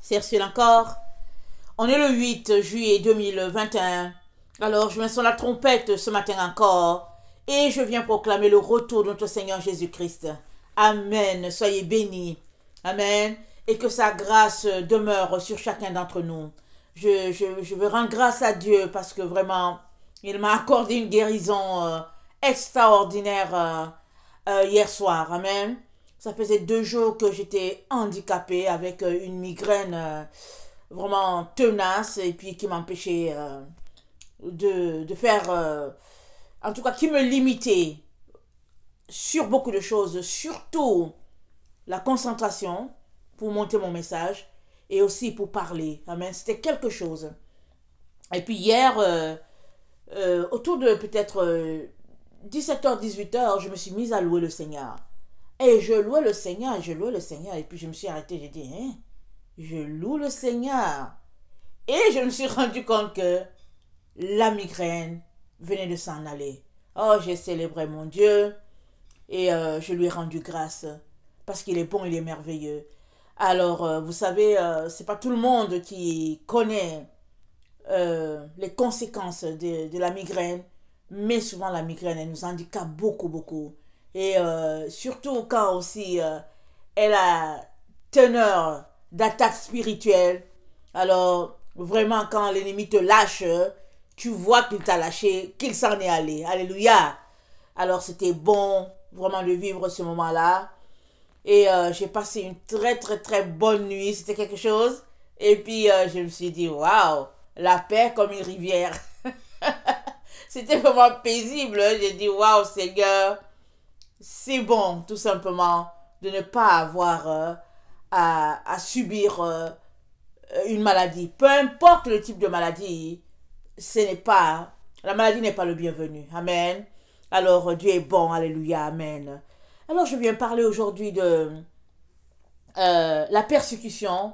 C'est Ursule encore. On est le 8 juillet 2021. Alors, je me sens la trompette ce matin encore. Et je viens proclamer le retour de notre Seigneur Jésus-Christ. Amen. Soyez bénis. Amen. Et que sa grâce demeure sur chacun d'entre nous. Je veux rendre grâce à Dieu parce que vraiment, il m'a accordé une guérison extraordinaire hier soir. Amen. Ça faisait 2 jours que j'étais handicapée avec une migraine vraiment tenace et puis qui m'empêchait de faire, en tout cas qui me limitait sur beaucoup de choses, surtout la concentration pour monter mon message et aussi pour parler. Amen. C'était quelque chose. Et puis hier, autour de peut-être 17h, 18h, je me suis mise à louer le Seigneur. Et je louais le Seigneur, et puis je me suis arrêtée, j'ai dit, hein, je loue le Seigneur. Et je me suis rendu compte que la migraine venait de s'en aller. Oh, j'ai célébré mon Dieu et je lui ai rendu grâce parce qu'il est bon, il est merveilleux. Alors, vous savez, c'est pas tout le monde qui connaît les conséquences de la migraine, mais souvent la migraine, elle nous handicape beaucoup, beaucoup. Et surtout quand aussi elle a teneur d'attaque spirituelle. Alors, vraiment, quand l'ennemi te lâche, tu vois qu'il t'a lâché, qu'il s'en est allé. Alléluia. Alors, c'était bon, vraiment, de vivre ce moment-là. Et j'ai passé une très, très, très bonne nuit. C'était quelque chose. Et puis, je me suis dit, waouh, la paix comme une rivière. C'était vraiment paisible. J'ai dit, waouh, Seigneur, c'est bon, tout simplement, de ne pas avoir à subir une maladie. Peu importe le type de maladie, la maladie n'est pas le bienvenu. Amen. Alors, Dieu est bon. Alléluia. Amen. Alors, je viens parler aujourd'hui de la persécution,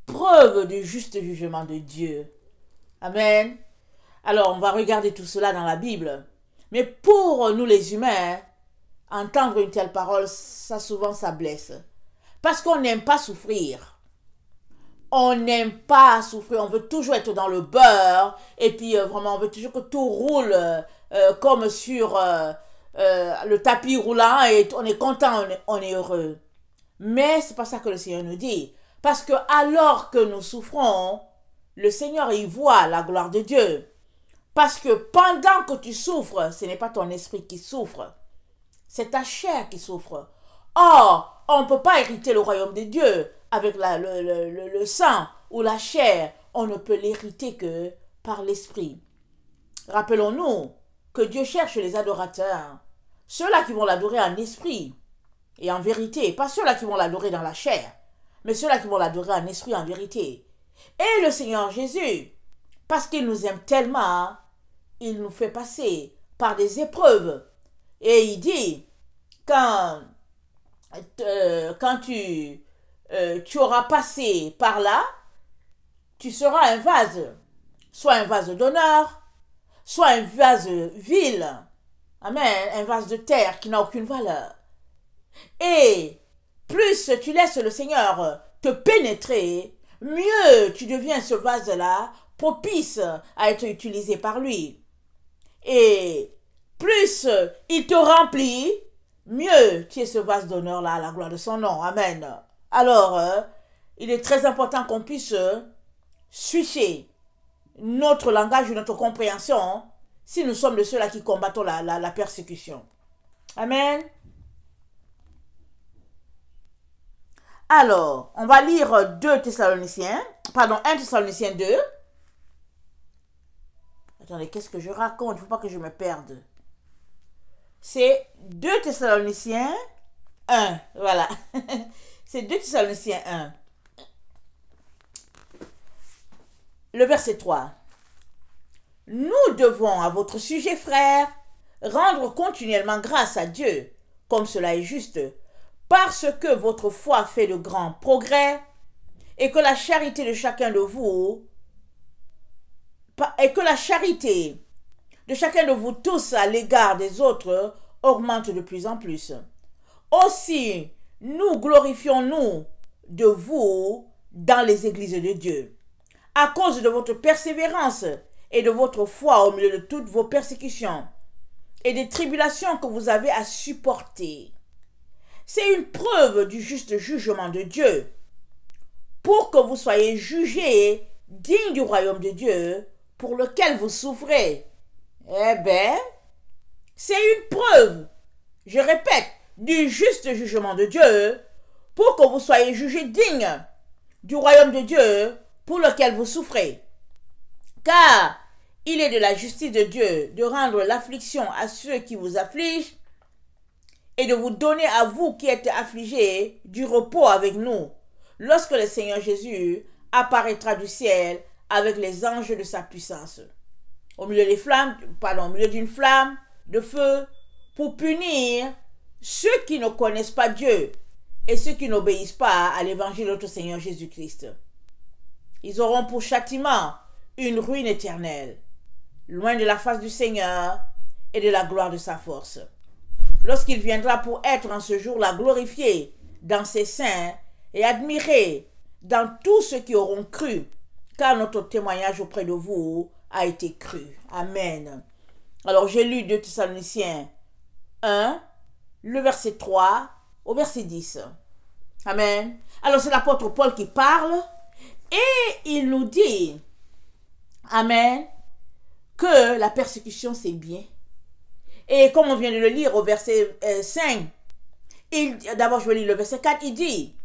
preuve du juste jugement de Dieu. Amen. Alors, on va regarder tout cela dans la Bible. Mais pour nous les humains, entendre une telle parole, ça blesse. Parce qu'on n'aime pas souffrir. On n'aime pas souffrir. On veut toujours être dans le beurre. Et puis, vraiment, on veut toujours que tout roule comme sur le tapis roulant. Et on est content, on est heureux. Mais c'est pas ça que le Seigneur nous dit. Parce que alors que nous souffrons, le Seigneur y voit la gloire de Dieu. Parce que pendant que tu souffres, ce n'est pas ton esprit qui souffre. C'est ta chair qui souffre. Or, on ne peut pas hériter le royaume de Dieu avec le sang ou la chair. On ne peut l'hériter que par l'esprit. Rappelons-nous que Dieu cherche les adorateurs. Ceux-là qui vont l'adorer en esprit et en vérité. Pas ceux-là qui vont l'adorer dans la chair, mais ceux-là qui vont l'adorer en esprit et en vérité. Et le Seigneur Jésus, parce qu'il nous aime tellement, il nous fait passer par des épreuves. Et il dit, quand tu auras passé par là, tu seras un vase, soit un vase d'honneur, soit un vase vil, amen, un vase de terre qui n'a aucune valeur. Et plus tu laisses le Seigneur te pénétrer, mieux tu deviens ce vase-là, propice à être utilisé par lui. Et plus il te remplit, mieux tu es ce vase d'honneur-là à la gloire de son nom. Amen. Alors, il est très important qu'on puisse switcher notre langage ou notre compréhension si nous sommes de ceux-là qui combattons la persécution. Amen. Alors, on va lire 1 Thessaloniciens 2. Attendez, qu'est-ce que je raconte? Il ne faut pas que je me perde. C'est 2 Thessaloniciens 1. Voilà. C'est 2 Thessaloniciens 1. Le verset 3. Nous devons, à votre sujet, frères, rendre continuellement grâce à Dieu, comme cela est juste, parce que votre foi fait de grands progrès et que la charité de chacun de vous tous à l'égard des autres augmente de plus en plus. Aussi, nous glorifions-nous de vous dans les églises de Dieu, à cause de votre persévérance et de votre foi au milieu de toutes vos persécutions et des tribulations que vous avez à supporter. C'est une preuve du juste jugement de Dieu, pour que vous soyez jugés dignes du royaume de Dieu pour lequel vous souffrez. Eh bien, c'est une preuve, je répète, du juste jugement de Dieu, pour que vous soyez jugés dignes du royaume de Dieu pour lequel vous souffrez. Car il est de la justice de Dieu de rendre l'affliction à ceux qui vous affligent et de vous donner à vous qui êtes affligés du repos avec nous, lorsque le Seigneur Jésus apparaîtra du ciel avec les anges de sa puissance, au milieu d'une flamme de feu, pour punir ceux qui ne connaissent pas Dieu et ceux qui n'obéissent pas à l'évangile de notre Seigneur Jésus-Christ. Ils auront pour châtiment une ruine éternelle, loin de la face du Seigneur et de la gloire de sa force, lorsqu'il viendra pour être en ce jour-là glorifié dans ses saints et admiré dans tous ceux qui auront cru, car notre témoignage auprès de vous a été cru. Amen. Alors j'ai lu 2 Thessaloniciens 1, le verset 3 au verset 10. Amen. Alors c'est l'apôtre Paul qui parle et il nous dit, amen, que la persécution c'est bien. Et comme on vient de le lire au verset 5, d'abord je vais lire le verset 4, il dit,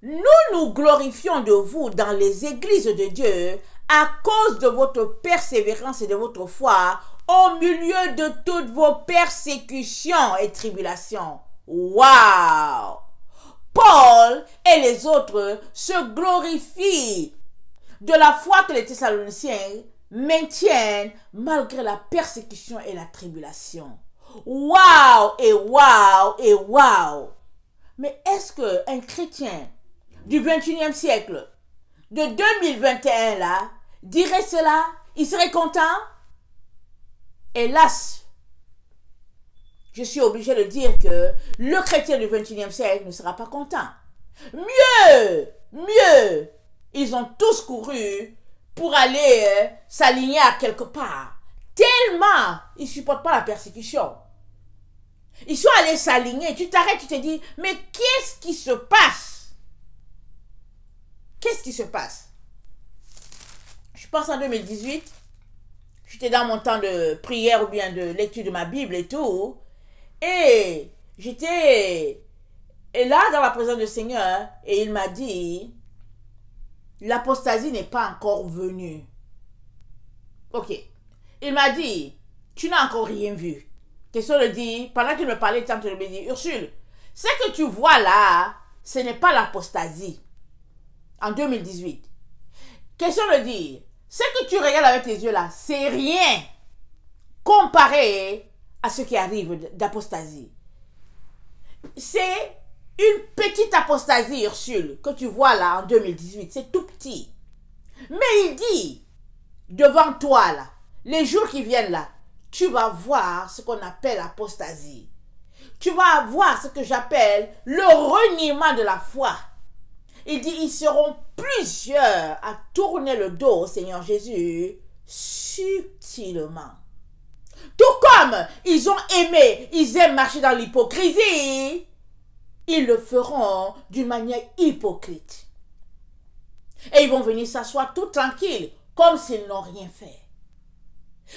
nous nous glorifions de vous dans les églises de Dieu à cause de votre persévérance et de votre foi au milieu de toutes vos persécutions et tribulations. Waouh! Paul et les autres se glorifient de la foi que les Thessaloniciens maintiennent malgré la persécution et la tribulation. Waouh! Et waouh! Et waouh! Mais est-ce qu'un chrétien du 21e siècle, de 2021 là, dirait cela? Il serait content? Hélas, je suis obligé de dire que le chrétien du 21e siècle ne sera pas content. Mieux, ils ont tous couru pour aller s'aligner à quelque part. Tellement ils ne supportent pas la persécution. Ils sont allés s'aligner. Tu t'arrêtes, tu te dis, mais qu'est-ce qui se passe? Qu'est-ce qui se passe? Je pense en 2018, j'étais dans mon temps de prière ou bien de lecture de ma Bible et tout. Et j'étais là dans la présence du Seigneur et il m'a dit, l'apostasie n'est pas encore venue. Ok. Il m'a dit, tu n'as encore rien vu. Question de dire, pendant qu'il me parlait, il me dit, Ursule, ce que tu vois là, ce n'est pas l'apostasie. En 2018. Question de dire, ce que tu regardes avec tes yeux là, c'est rien comparé à ce qui arrive d'apostasie. C'est une petite apostasie, Ursule, que tu vois là en 2018. C'est tout petit. Mais il dit, devant toi là, les jours qui viennent là, tu vas voir ce qu'on appelle apostasie. Tu vas voir ce que j'appelle le reniement de la foi. Il dit, ils seront plusieurs à tourner le dos au Seigneur Jésus subtilement. Tout comme ils ont aimé, ils aiment marcher dans l'hypocrisie, ils le feront d'une manière hypocrite. Et ils vont venir s'asseoir tout tranquilles, comme s'ils n'ont rien fait.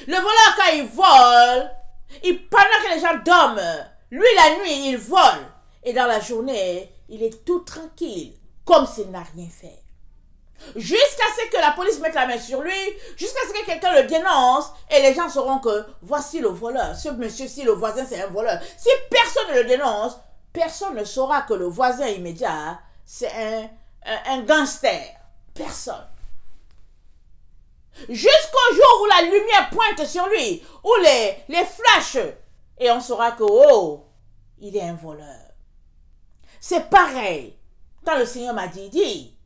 Le voleur, quand il vole, pendant que les gens dorment, lui la nuit, il vole. Et dans la journée, il est tout tranquille, comme s'il n'a rien fait. Jusqu'à ce que la police mette la main sur lui, jusqu'à ce que quelqu'un le dénonce, et les gens sauront que voici le voleur. Ce monsieur-ci, le voisin, c'est un voleur. Si personne ne le dénonce, personne ne saura que le voisin immédiat, c'est un gangster. Personne. Jusqu'au jour où la lumière pointe sur lui, où les flashs, et on saura que, oh, il est un voleur. C'est pareil. Quand le Seigneur m'a dit,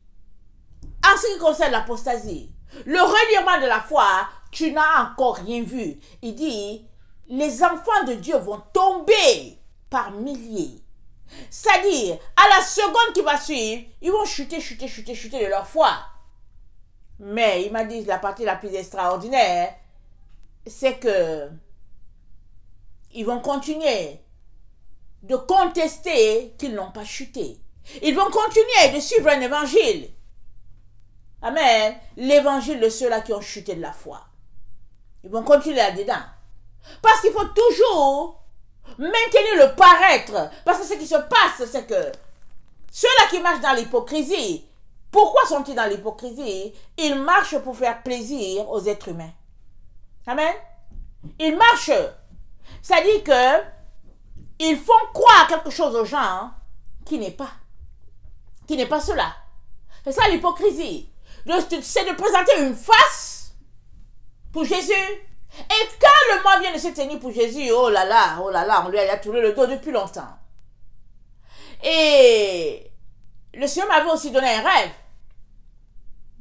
en ce qui concerne l'apostasie, le reniement de la foi, tu n'as encore rien vu. Il dit, les enfants de Dieu vont tomber par milliers C'est-à-dire, à la seconde qui va suivre, ils vont chuter de leur foi. Mais il m'a dit la partie la plus extraordinaire, c'est que ils vont continuer de contester qu'ils n'ont pas chuté. Ils vont continuer de suivre un évangile. Amen. L'évangile de ceux-là qui ont chuté de la foi. Ils vont continuer là-dedans. Parce qu'il faut toujours maintenir le paraître. Parce que ce qui se passe, c'est que ceux-là qui marchent dans l'hypocrisie, pourquoi sont-ils dans l'hypocrisie? Ils marchent pour faire plaisir aux êtres humains. Amen. Ils marchent. C'est-à-dire que ils font croire quelque chose aux gens qui n'est pas cela. C'est ça l'hypocrisie. C'est de présenter une face pour Jésus. Et quand le mois vient de se tenir pour Jésus, oh là là, on lui a tourné le dos depuis longtemps. Et le Seigneur m'avait aussi donné un rêve.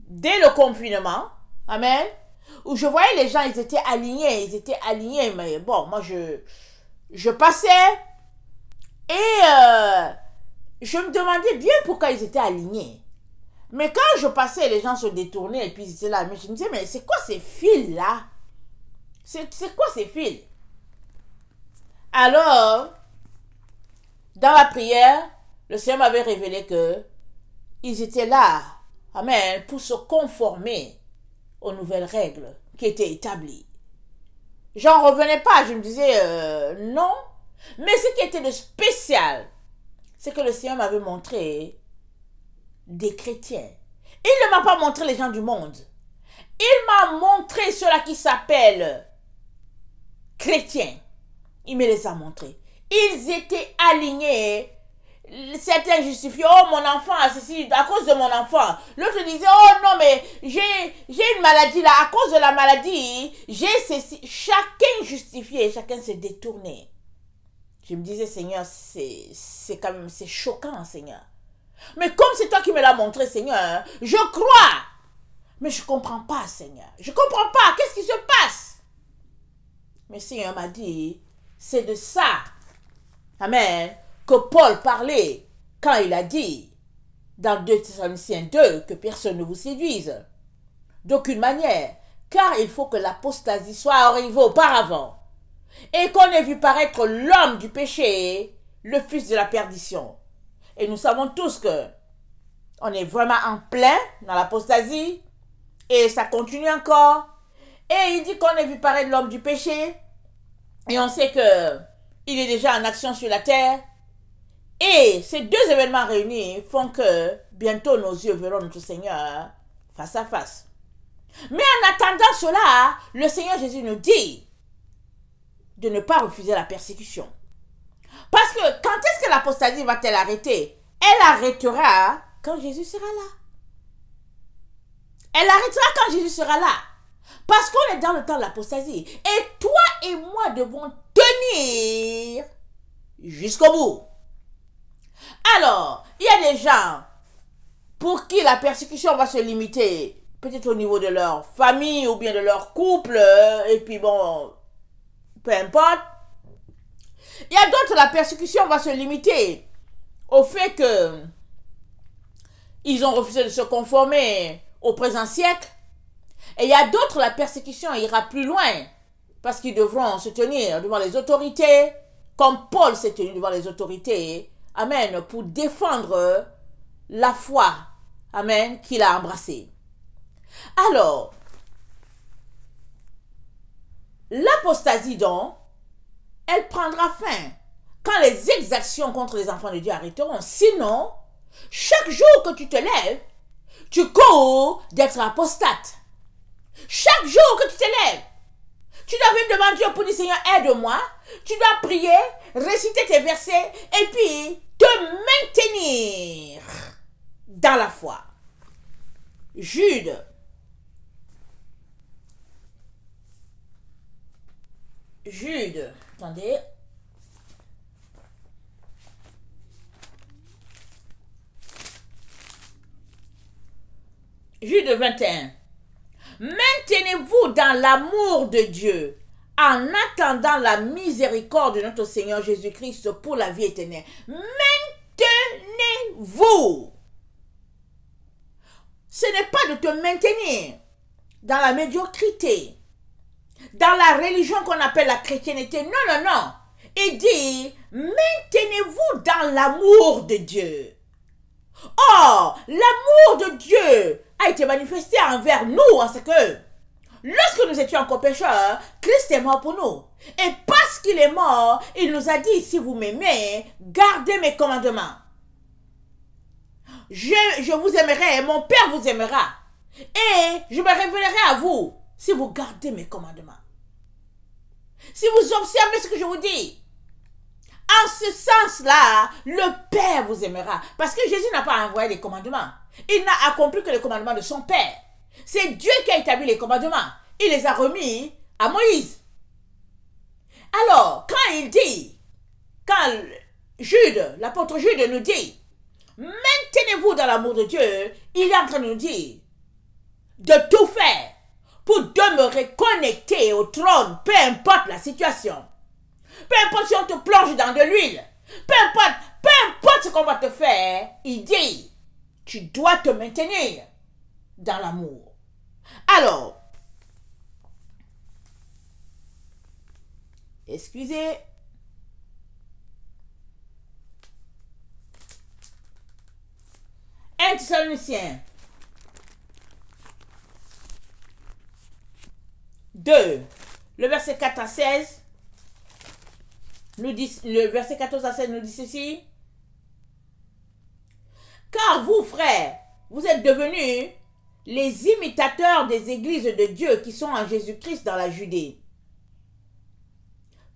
Dès le confinement, amen, où je voyais les gens, ils étaient alignés, mais bon, moi je passais et je me demandais bien pourquoi ils étaient alignés. Mais quand je passais, les gens se détournaient et puis ils étaient là. Mais je me disais, mais c'est quoi ces fils-là? C'est quoi ces fils? Alors, dans la prière, le Seigneur m'avait révélé que ils étaient là, amen, pour se conformer aux nouvelles règles qui étaient établies. J'en revenais pas, je me disais, non. Mais ce qui était de spécial, c'est que le Seigneur m'avait montré des chrétiens. Il ne m'a pas montré les gens du monde. Il m'a montré ceux-là qui s'appellent chrétiens. Il me les a montrés. Ils étaient alignés. Certains justifiaient, oh mon enfant a ceci à cause de mon enfant. L'autre disait, oh non mais j'ai une maladie là, à cause de la maladie, j'ai ceci. Chacun justifiait, chacun se détournait. Je me disais, Seigneur, c'est quand même, c'est choquant, Seigneur. Mais comme c'est toi qui me l'as montré, Seigneur, je crois. Mais je ne comprends pas, Seigneur. Je ne comprends pas. Qu'est-ce qui se passe? Mais Seigneur m'a dit, c'est de ça, amen, que Paul parlait quand il a dit, dans 2 Thessaloniciens 2, que personne ne vous séduise. D'aucune manière, car il faut que l'apostasie soit arrivée auparavant, et qu'on ait vu paraître l'homme du péché, le fils de la perdition. Et nous savons tous que on est vraiment en plein dans l'apostasie, et ça continue encore. Et il dit qu'on ait vu paraître l'homme du péché, et on sait que il est déjà en action sur la terre. Et ces deux événements réunis font que bientôt nos yeux verront notre Seigneur face à face. Mais en attendant cela, le Seigneur Jésus nous dit de ne pas refuser la persécution. Parce que quand est-ce que l'apostasie va-t-elle arrêter? Elle arrêtera quand Jésus sera là. Elle arrêtera quand Jésus sera là. Parce qu'on est dans le temps de l'apostasie. Et toi et moi devons tenir jusqu'au bout. Alors, il y a des gens pour qui la persécution va se limiter peut-être au niveau de leur famille ou bien de leur couple, et puis bon, peu importe. Il y a d'autres, la persécution va se limiter au fait que ils ont refusé de se conformer au présent siècle. Et il y a d'autres, la persécution ira plus loin parce qu'ils devront se tenir devant les autorités, comme Paul s'est tenu devant les autorités, amen, pour défendre la foi, amen, qu'il a embrassée. Alors, l'apostasie donc, elle prendra fin quand les exactions contre les enfants de Dieu arrêteront. Sinon, chaque jour que tu te lèves, tu cours d'être apostate. Chaque jour que tu te lèves, tu dois venir devant Dieu pour dire, Seigneur, aide-moi. Tu dois prier, réciter tes versets et puis te maintenir dans la foi. Jude. Attendez. Jude 21. Maintenez-vous dans l'amour de Dieu, en attendant la miséricorde de notre Seigneur Jésus-Christ pour la vie éternelle. Maintenez-vous. Ce n'est pas de te maintenir dans la médiocrité, dans la religion qu'on appelle la chrétienté. Non, non, non. Il dit, maintenez-vous dans l'amour de Dieu. Or, l'amour de Dieu a été manifesté envers nous, en ce que, lorsque nous étions encore pécheurs, Christ est mort pour nous. Et parce qu'il est mort, il nous a dit, si vous m'aimez, gardez mes commandements. Je vous aimerai, mon Père vous aimera. Et je me révélerai à vous si vous gardez mes commandements. Si vous observez ce que je vous dis. En ce sens-là, le Père vous aimera. Parce que Jésus n'a pas envoyé les commandements. Il n'a accompli que les commandements de son Père. C'est Dieu qui a établi les commandements. Il les a remis à Moïse. Alors, quand il dit, quand Jude, l'apôtre Jude nous dit, maintenez-vous dans l'amour de Dieu, il est en train de nous dire de tout faire pour demeurer connecté au trône, peu importe la situation. Peu importe si on te plonge dans de l'huile, peu importe ce qu'on va te faire, il dit, tu dois te maintenir dans l'amour. Alors, excusez, 1 Thessaloniciens 2, le verset 4 à 16, nous dit, le verset 14 à 16 nous dit ceci. Car vous, frères, vous êtes devenus les imitateurs des églises de Dieu qui sont en Jésus-Christ dans la Judée.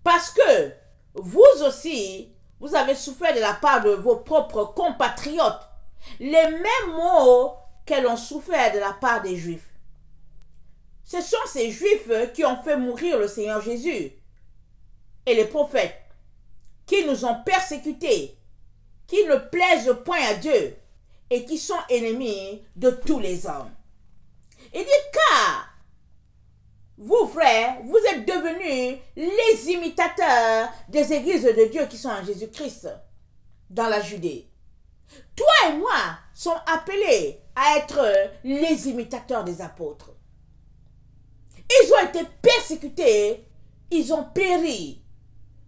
Parce que vous aussi, vous avez souffert de la part de vos propres compatriotes les mêmes maux qu'elles ont souffert de la part des Juifs. Ce sont ces Juifs qui ont fait mourir le Seigneur Jésus et les prophètes, qui nous ont persécutés, qui ne plaisent point à Dieu et qui sont ennemis de tous les hommes. Il dit, car vous, frères, vous êtes devenus les imitateurs des églises de Dieu qui sont en Jésus-Christ dans la Judée. Toi et moi sommes appelés à être les imitateurs des apôtres. Ils ont été persécutés, ils ont péri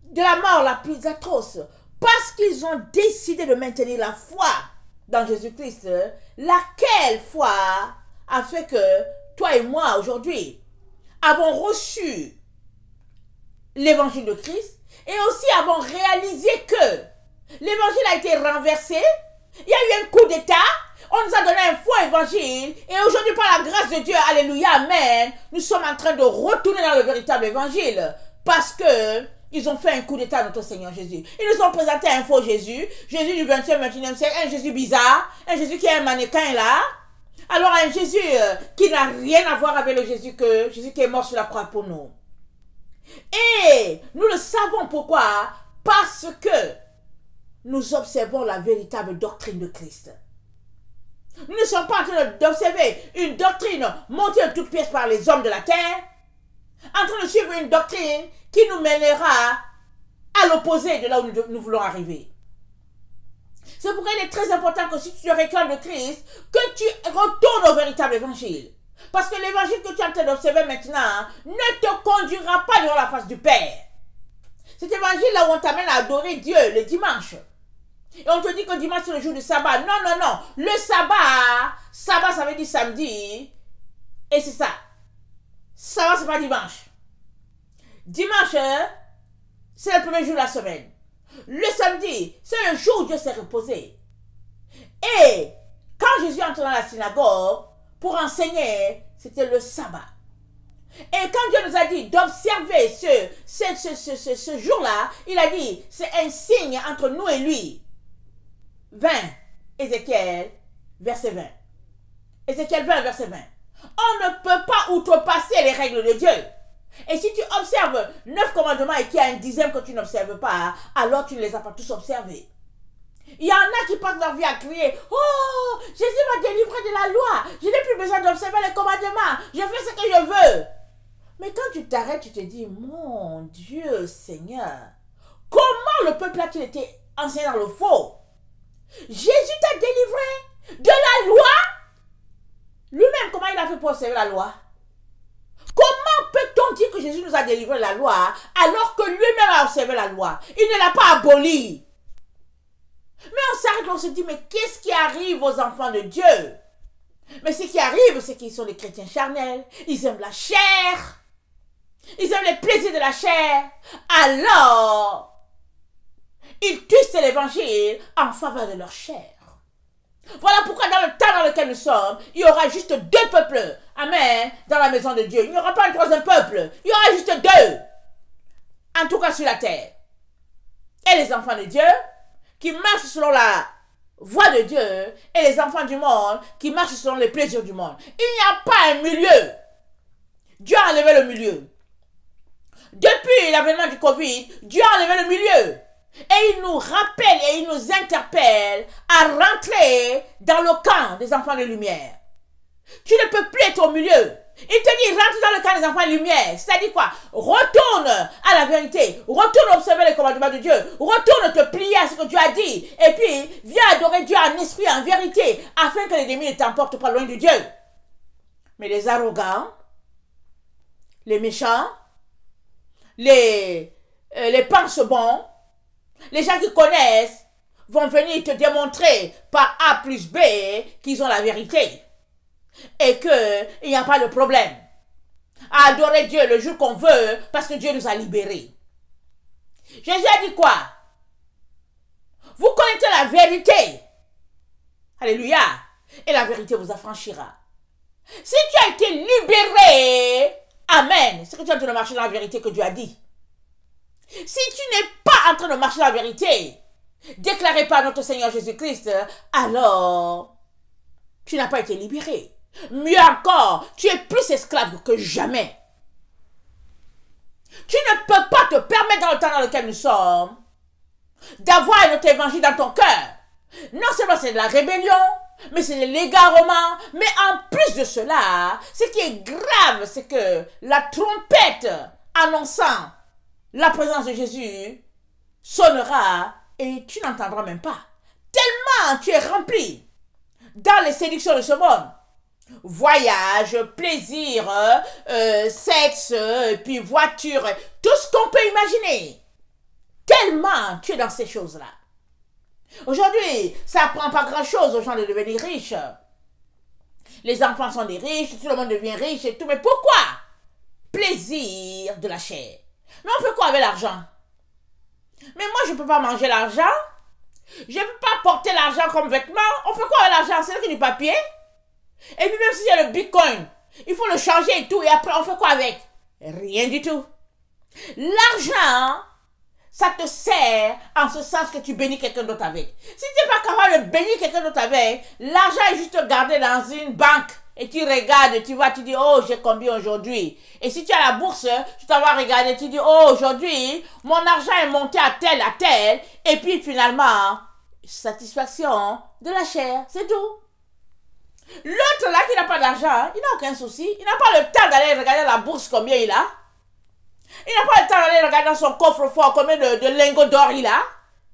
de la mort la plus atroce parce qu'ils ont décidé de maintenir la foi dans Jésus-Christ, laquelle foi a fait que toi et moi aujourd'hui avons reçu l'évangile de Christ et aussi avons réalisé que l'évangile a été renversé, il y a eu un coup d'état, on nous a donné un faux évangile et aujourd'hui par la grâce de Dieu, alléluia, amen, nous sommes en train de retourner dans le véritable évangile parce que ils ont fait un coup d'état à notre Seigneur Jésus. Ils nous ont présenté un faux Jésus, Jésus du 20e, 21e siècle, un Jésus bizarre, un Jésus qui est un mannequin là. Alors un Jésus qui n'a rien à voir avec le Jésus qui est mort sur la croix pour nous. Et nous le savons pourquoi? Parce que nous observons la véritable doctrine de Christ. Nous ne sommes pas en train d'observer une doctrine montée de toutes pièces par les hommes de la terre, en train de suivre une doctrine qui nous mènera à l'opposé de là où nous voulons arriver. C'est pourquoi il est très important que si tu te réclames de Christ, que tu retournes au véritable évangile. Parce que l'évangile que tu es en train d'observer maintenant ne te conduira pas devant la face du Père. Cet évangile-là où on t'amène à adorer Dieu le dimanche. Et on te dit que dimanche c'est le jour du sabbat. Non, non, non. Le sabbat ça veut dire samedi. Et c'est ça. Sabbat c'est pas dimanche. Dimanche, c'est le premier jour de la semaine. Le samedi, c'est le jour où Dieu s'est reposé. Et quand Jésus entre dans la synagogue pour enseigner, c'était le sabbat. Et quand Dieu nous a dit d'observer ce jour-là, il a dit, c'est un signe entre nous et lui. 20, Ézéchiel, verset 20. Ézéchiel 20, verset 20. On ne peut pas outrepasser les règles de Dieu. Et si tu observes 9 commandements et qu'il y a un 10e que tu n'observes pas, alors tu ne les as pas tous observés. Il y en a qui passent leur vie à crier, « Oh, Jésus m'a délivré de la loi. Je n'ai plus besoin d'observer les commandements. Je fais ce que je veux. » Mais quand tu t'arrêtes, tu te dis, mon Dieu, Seigneur, comment le peuple a-t-il été enseigné dans le faux? Jésus t'a délivré de la loi. Lui-même, comment il a fait pour observer la loi? Comment peut-on dire que Jésus nous a délivré de la loi alors que lui-même a observé la loi? Il ne l'a pas abolie. Mais on s'arrête, on se dit, mais qu'est-ce qui arrive aux enfants de Dieu? Mais ce qui arrive, c'est qu'ils sont des chrétiens charnels. Ils aiment la chair. Ils aiment les plaisirs de la chair. Alors, ils twistent l'évangile en faveur de leur chair. Voilà pourquoi dans le temps dans lequel nous sommes, il y aura juste deux peuples. Amen. Dans la maison de Dieu. Il n'y aura pas un troisième peuple. Il y aura juste deux. En tout cas sur la terre. Et les enfants de Dieu qui marchent selon la voie de Dieu et les enfants du monde qui marchent selon les plaisirs du monde. Il n'y a pas un milieu. Dieu a enlevé le milieu. Depuis l'avènement du Covid, Dieu a enlevé le milieu. Et il nous rappelle et il nous interpelle à rentrer dans le camp des enfants de lumière. Tu ne peux plus être au milieu. Il te dit, rentre dans le camp des enfants de lumière. C'est-à-dire quoi? Retourne à la vérité. Retourne observer les commandements de Dieu. Retourne te plier à ce que Dieu a dit. Et puis, viens adorer Dieu en esprit, en vérité, afin que l'ennemi ne t'emporte pas loin de Dieu. Mais les arrogants, les méchants, les pense-bons, les gens qui connaissent vont venir te démontrer par A plus B qu'ils ont la vérité et qu'il n'y a pas de problème à adorer Dieu le jour qu'on veut parce que Dieu nous a libérés. Jésus a dit quoi? Vous connaissez la vérité. Alléluia. Et la vérité vous affranchira. Si tu as été libéré, amen, c'est que tu es en train de marcher dans la vérité que Dieu a dit. Si tu n'es pas en train de marcher dans la vérité, déclarée par notre Seigneur Jésus-Christ, alors tu n'as pas été libéré. Mieux encore, tu es plus esclave que jamais. Tu ne peux pas te permettre dans le temps dans lequel nous sommes d'avoir un autre évangile dans ton cœur. Non seulement c'est de la rébellion, mais c'est de l'égarement, mais en plus de cela, ce qui est grave, c'est que la trompette annonçant la présence de Jésus sonnera et tu n'entendras même pas. Tellement tu es rempli dans les séductions de ce monde. Voyage, plaisir, sexe, puis voiture, tout ce qu'on peut imaginer. Tellement tu es dans ces choses-là. Aujourd'hui, ça ne prend pas grand-chose aux gens de devenir riches. Les enfants sont des riches, tout le monde devient riche et tout. Mais pourquoi? Plaisir de la chair. Mais on fait quoi avec l'argent? Mais moi, je ne peux pas manger l'argent. Je ne peux pas porter l'argent comme vêtement. On fait quoi avec l'argent? C'est du papier. Et puis même s'il y a le bitcoin, il faut le changer et tout. Et après, on fait quoi avec? Rien du tout. L'argent, ça te sert en ce sens que tu bénis quelqu'un d'autre avec. Si tu n'es pas capable de bénir quelqu'un d'autre avec, l'argent est juste gardé dans une banque. Et tu regardes, tu vois, tu dis, oh, j'ai combien aujourd'hui? Et si tu as la bourse, tu t'en vas regarder, tu dis, oh, aujourd'hui, mon argent est monté à tel. Et puis finalement, satisfaction de la chair, c'est tout. L'autre là qui n'a pas d'argent, il n'a aucun souci. Il n'a pas le temps d'aller regarder la bourse combien il a. Il n'a pas le temps d'aller regarder dans son coffre-fort combien de lingots d'or il a.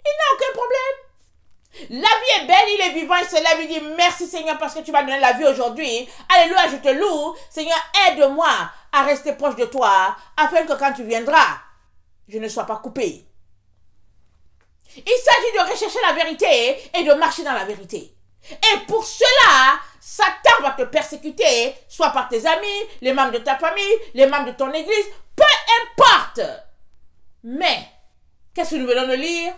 Il n'a aucun problème. La vie est belle, il est vivant, il se lève, il dit merci Seigneur parce que tu m'as donné la vie aujourd'hui. Alléluia, je te loue. Seigneur, aide-moi à rester proche de toi afin que quand tu viendras, je ne sois pas coupé. Il s'agit de rechercher la vérité et de marcher dans la vérité. Et pour cela, Satan va te persécuter, soit par tes amis, les membres de ta famille, les membres de ton église, peu importe. Mais, qu'est-ce que nous venons de lire?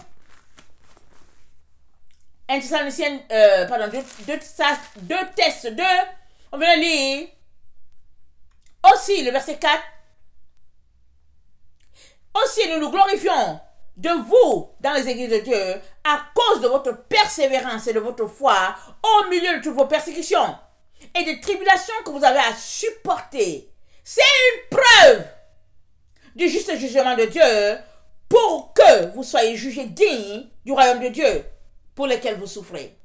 1 Thessaloniciens, 2 Thess 2, on vient de lire aussi le verset 4. Aussi nous nous glorifions de vous dans les églises de Dieu à cause de votre persévérance et de votre foi au milieu de toutes vos persécutions et des tribulations que vous avez à supporter. C'est une preuve du juste jugement de Dieu pour que vous soyez jugés dignes du royaume de Dieu pour lequel vous souffrez.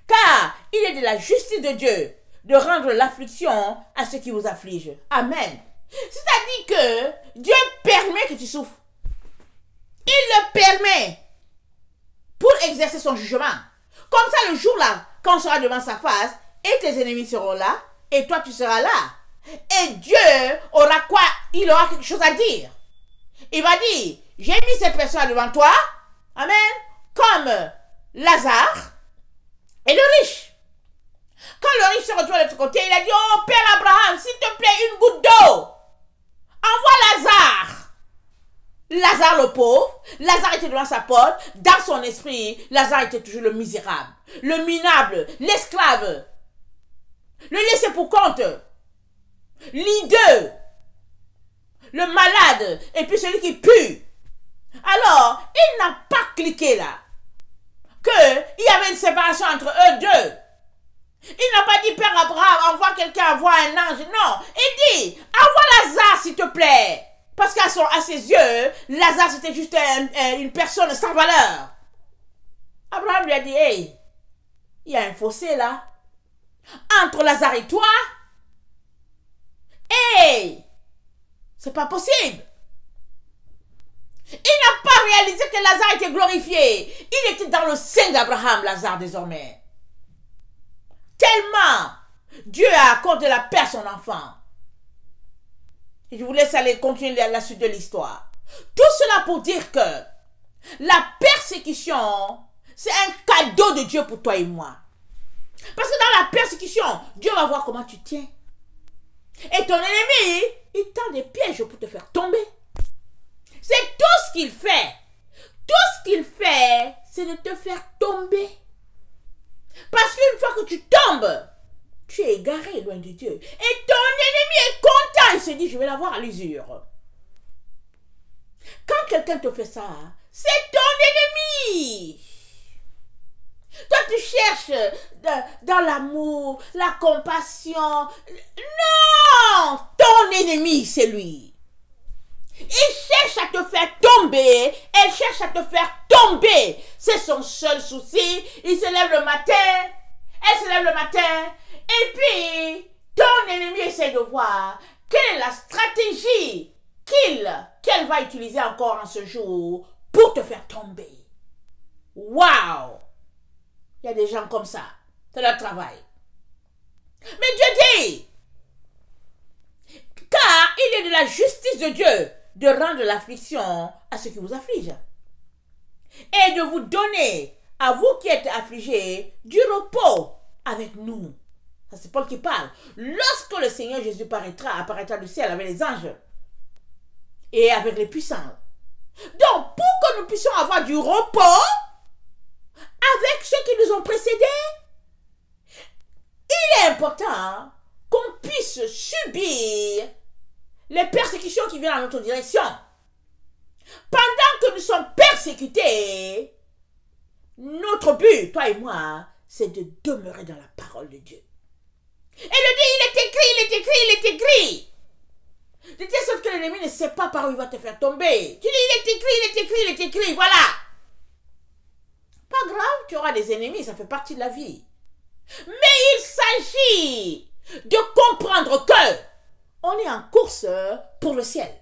Car il est de la justice de Dieu de rendre l'affliction à ceux qui vous affligent. Amen. C'est-à-dire que Dieu permet que tu souffres. Il le permet pour exercer son jugement. Comme ça, le jour-là, quand on sera devant sa face, et tes ennemis seront là, et toi, tu seras là. Et Dieu aura quoi? Il aura quelque chose à dire. Il va dire, j'ai mis cette personne devant toi, amen, comme Lazare et le riche. Quand le riche se retrouve de l'autre côté, il a dit, oh Père Abraham, s'il te plaît, une goutte d'eau. Envoie Lazare. Lazare le pauvre, Lazare était devant sa porte, dans son esprit, Lazare était toujours le misérable, le minable, l'esclave, le laissé pour compte, l'hideux, le malade, et puis celui qui pue. Alors, il n'a pas cliqué là, qu'il y avait une séparation entre eux deux. Il n'a pas dit, Père Abraham, envoie quelqu'un, envoie un ange. Non, il dit, envoie Lazare s'il te plaît. Parce qu'à ses yeux, Lazare c'était juste une personne sans valeur. Abraham lui a dit, hey, il y a un fossé là. Entre Lazare et toi. Hey, c'est pas possible. Il n'a pas réalisé que Lazare était glorifié. Il était dans le sein d'Abraham, Lazare désormais. Tellement Dieu a accordé la paix à son enfant. Et je vous laisse aller continuer la suite de l'histoire. Tout cela pour dire que la persécution, c'est un cadeau de Dieu pour toi et moi. Parce que dans la persécution, Dieu va voir comment tu tiens. Et ton ennemi, il tend des pièges pour te faire tomber. C'est tout ce qu'il fait. Tout ce qu'il fait, c'est de te faire tomber. Parce qu'une fois que tu tombes, tu es égaré loin de Dieu. Et ton ennemi est content. Il se dit, je vais l'avoir à l'usure. Quand quelqu'un te fait ça, c'est ton ennemi. Toi, tu cherches dans l'amour, la compassion. Non! Ton ennemi, c'est lui. Il cherche à te faire tomber. Elle cherche à te faire tomber. C'est son seul souci. Il se lève le matin. Elle se lève le matin. Et puis, ton ennemi essaie de voir quelle est la stratégie qu'elle va utiliser encore en ce jour pour te faire tomber. Waouh! Il y a des gens comme ça. C'est leur travail. Mais Dieu dit, car il est de la justice de Dieu de rendre l'affliction à ceux qui vous affligent et de vous donner, à vous qui êtes affligés, du repos avec nous. Ça, c'est Paul qui parle. Lorsque le Seigneur Jésus apparaîtra du ciel avec les anges et avec les puissants. Donc, pour que nous puissions avoir du repos avec ceux qui nous ont précédés, il est important qu'on puisse subir les persécutions qui viennent dans notre direction. Pendant que nous sommes persécutés, notre but, toi et moi, c'est de demeurer dans la parole de Dieu. Et le Dieu, il est écrit, il est écrit, il est écrit. De telle sorte que l'ennemi ne sait pas par où il va te faire tomber. Tu dis, il est écrit, il est écrit, il est écrit, voilà. Pas grave, tu auras des ennemis, ça fait partie de la vie. Mais il s'agit de comprendre que on est en course pour le ciel.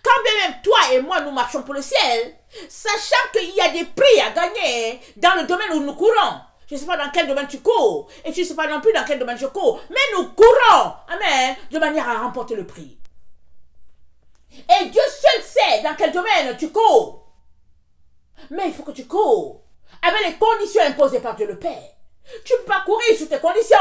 Quand bien même toi et moi nous marchons pour le ciel, sachant qu'il y a des prix à gagner dans le domaine où nous courons. Je ne sais pas dans quel domaine tu cours, et tu ne sais pas non plus dans quel domaine je cours, mais nous courons, amen, de manière à remporter le prix. Et Dieu seul sait dans quel domaine tu cours. Mais il faut que tu cours avec les conditions imposées par Dieu le Père. Tu ne peux pas courir sous tes conditions.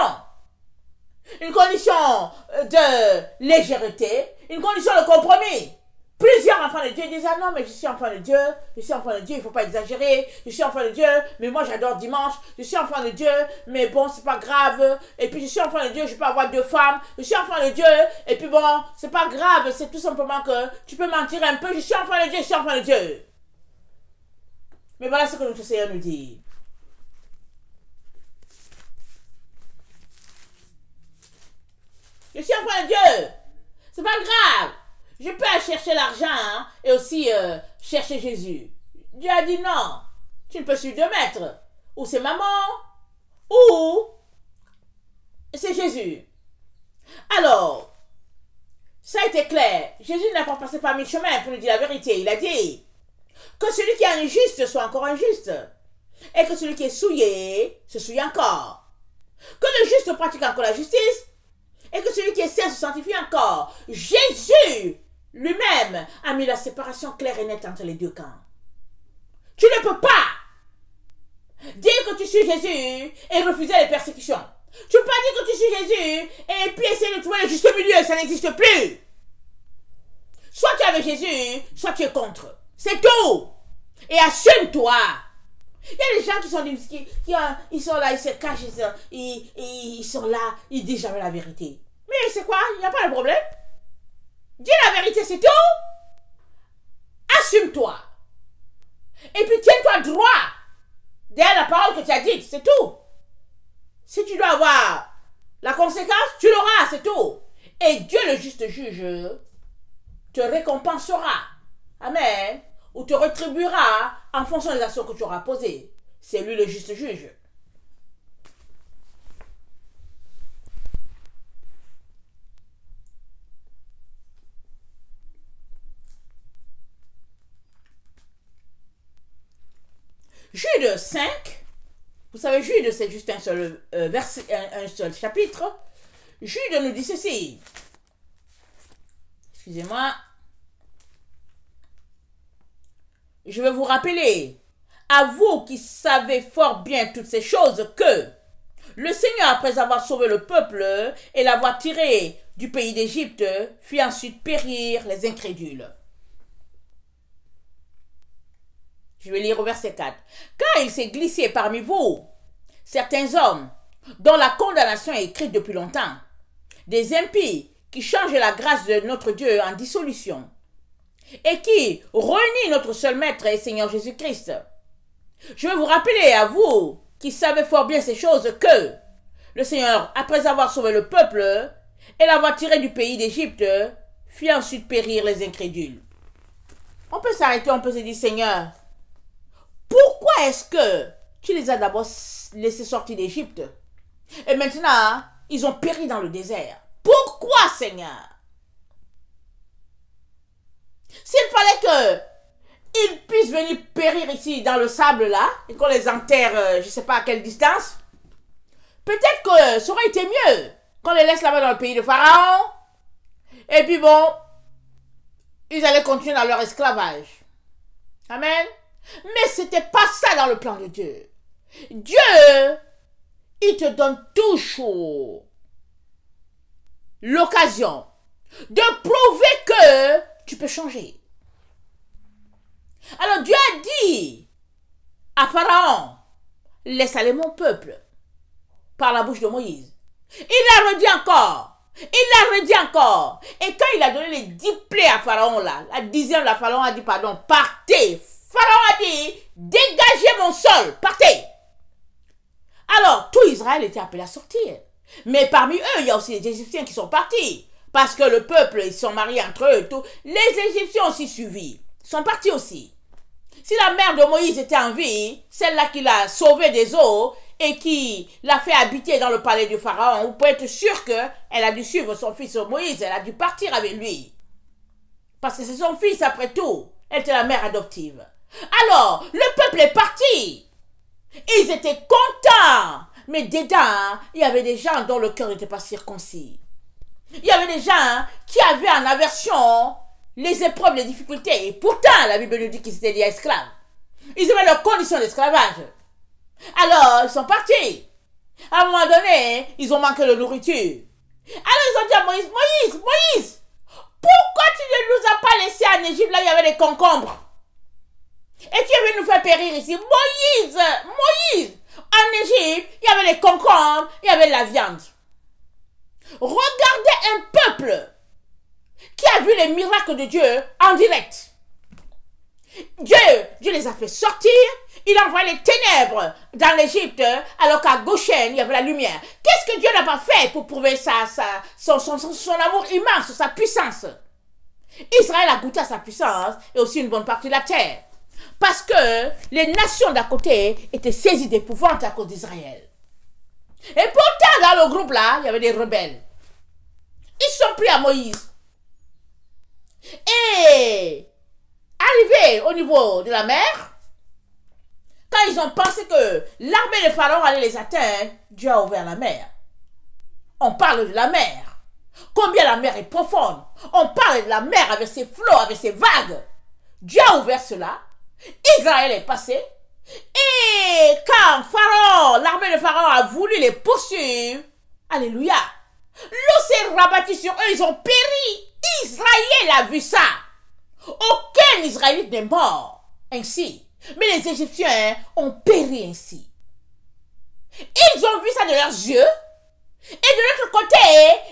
Une condition de légèreté, une condition de compromis. Plusieurs enfants de Dieu disent, ah non, mais je suis enfant de Dieu, il ne faut pas exagérer, je suis enfant de Dieu, mais moi j'adore dimanche, je suis enfant de Dieu, mais bon, c'est pas grave, et puis je suis enfant de Dieu, je peux avoir 2 femmes, je suis enfant de Dieu, et puis bon, c'est pas grave, c'est tout simplement que tu peux mentir un peu, je suis enfant de Dieu, je suis enfant de Dieu. Mais voilà ce que notre Seigneur nous dit. Je suis enfant de Dieu, c'est pas grave. Je peux aller chercher l'argent et aussi chercher Jésus. Dieu a dit non. Tu ne peux suivre 2 maîtres. Ou c'est maman, ou c'est Jésus. Alors, Ça a été clair. Jésus n'a pas passé par mille chemins pour nous dire la vérité. Il a dit que celui qui est injuste soit encore injuste. Et que celui qui est souillé se souille encore. Que le juste pratique encore la justice. Et que celui qui est saint se sanctifie encore. Jésus lui-même a mis la séparation claire et nette entre les deux camps. Tu ne peux pas dire que tu suis Jésus et refuser les persécutions. Tu ne peux pas dire que tu suis Jésus et puis essayer de trouver le juste milieu. Ça n'existe plus. Soit tu es avec Jésus, soit tu es contre. C'est tout. Et assume-toi. Il y a des gens qui sont ils sont là, ils se cachent, ils sont là, ils disent jamais la vérité. Mais c'est quoi? Il n'y a pas de problème. Dis la vérité, c'est tout. Assume-toi. Et puis tiens-toi droit derrière la parole que tu as dite, c'est tout. Si tu dois avoir la conséquence, tu l'auras, c'est tout. Et Dieu, le juste juge, te récompensera. Amen. Ou te rétribuera en fonction des actions que tu auras posées. C'est lui le juste juge. Jude 5, vous savez, Jude, c'est juste un seul verset, un seul chapitre. Jude nous dit ceci. Excusez-moi. Je vais vous rappeler, à vous qui savez fort bien toutes ces choses, que le Seigneur, après avoir sauvé le peuple et l'avoir tiré du pays d'Égypte, fit ensuite périr les incrédules. Je vais lire au verset 4. Car il s'est glissé parmi vous certains hommes dont la condamnation est écrite depuis longtemps, des impies qui changent la grâce de notre Dieu en dissolution et qui renient notre seul Maître et Seigneur Jésus-Christ. Je veux vous rappeler à vous qui savez fort bien ces choses que le Seigneur, après avoir sauvé le peuple et l'avoir tiré du pays d'Égypte, fit ensuite périr les incrédules. On peut s'arrêter, on peut se dire, Seigneur, pourquoi est-ce que tu les as d'abord laissés sortir d'Égypte et maintenant ils ont péri dans le désert? Pourquoi, Seigneur? S'il fallait qu'ils puissent venir périr ici dans le sable là et qu'on les enterre, je ne sais pas à quelle distance, peut-être que ça aurait été mieux qu'on les laisse là-bas dans le pays de Pharaon et puis bon, ils allaient continuer dans leur esclavage. Amen. Mais ce n'était pas ça dans le plan de Dieu. Dieu, il te donne toujours l'occasion de prouver que tu peux changer. Alors Dieu a dit à Pharaon, laisse aller mon peuple, par la bouche de Moïse. Il l'a redit encore. Il l'a redit encore. Et quand il a donné les 10 plaies à Pharaon là, la 10e, la Pharaon a dit pardon, partez. Pharaon a dit, dégagez mon sol, partez. Alors, tout Israël était appelé à sortir. Mais parmi eux, il y a aussi les Égyptiens qui sont partis. Parce que le peuple, ils sont mariés entre eux. Tout. Les Égyptiens aussi suivis. Sont partis aussi. Si la mère de Moïse était en vie, celle-là qui l'a sauvé des eaux et qui l'a fait habiter dans le palais du Pharaon, vous pouvez être sûr qu'elle a dû suivre son fils Moïse. Elle a dû partir avec lui. Parce que c'est son fils après tout. Elle était la mère adoptive. Alors, le peuple est parti. Ils étaient contents. Mais dedans, il y avait des gens dont le cœur n'était pas circoncis. Il y avait des gens qui avaient en aversion les épreuves, les difficultés. Et pourtant, la Bible nous dit qu'ils étaient des esclaves. Ils avaient leurs conditions d'esclavage. Alors, ils sont partis. À un moment donné, ils ont manqué de nourriture. Alors, ils ont dit à Moïse, Moïse, pourquoi tu ne nous as pas laissés en Égypte, là, il y avait des concombres? Et tu es venu nous faire périr ici. Moïse, en Égypte, il y avait les concombres, il y avait de la viande. Regardez un peuple qui a vu les miracles de Dieu en direct. Dieu les a fait sortir. Il a envoyé les ténèbres dans l'Égypte, alors qu'à Goshen, il y avait la lumière. Qu'est-ce que Dieu n'a pas fait pour prouver son amour immense, sa puissance? Israël a goûté à sa puissance et aussi une bonne partie de la terre. Parce que les nations d'à côté étaient saisies d'épouvante à cause d'Israël. Et pourtant, dans le groupe là, il y avait des rebelles. Ils sont pris à Moïse. Et arrivé au niveau de la mer, quand ils ont pensé que l'armée de Pharaon allait les atteindre, Dieu a ouvert la mer. On parle de la mer. Combien la mer est profonde. On parle de la mer avec ses flots, avec ses vagues. Dieu a ouvert cela. Israël est passé. Et quand Pharaon, l'armée de Pharaon a voulu les poursuivre, alléluia, l'eau s'est rabattue sur eux, ils ont péri. Israël a vu ça. Aucun Israélite n'est mort ainsi. Mais les Égyptiens ont péri ainsi. Ils ont vu ça de leurs yeux. Et de l'autre côté,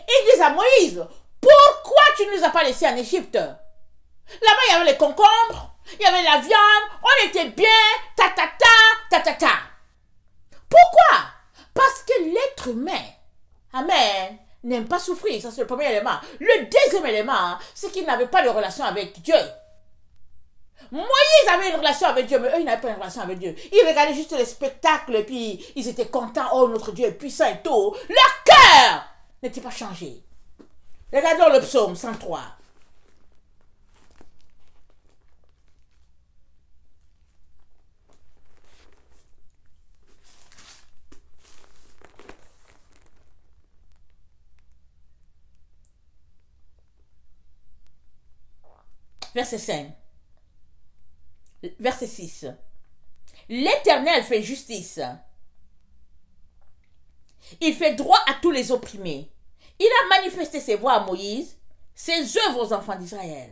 ils disent à Moïse, pourquoi tu ne nous as pas laissés en Égypte? Là-bas, il y avait les concombres, il y avait la viande, on était bien, ta ta ta, ta ta ta. Pourquoi? Parce que l'être humain, amen, n'aime pas souffrir. Ça, c'est le premier élément. Le deuxième élément, c'est qu'il n'avait pas de relation avec Dieu. Moïse avait une relation avec Dieu, mais eux, ils n'avaient pas une relation avec Dieu. Ils regardaient juste les spectacles, et puis ils étaient contents. Oh, notre Dieu est puissant et tout. Leur cœur n'était pas changé. Regardons le psaume 103. Verset 5. Verset 6. L'Éternel fait justice. Il fait droit à tous les opprimés. Il a manifesté ses voies à Moïse, ses œuvres aux enfants d'Israël.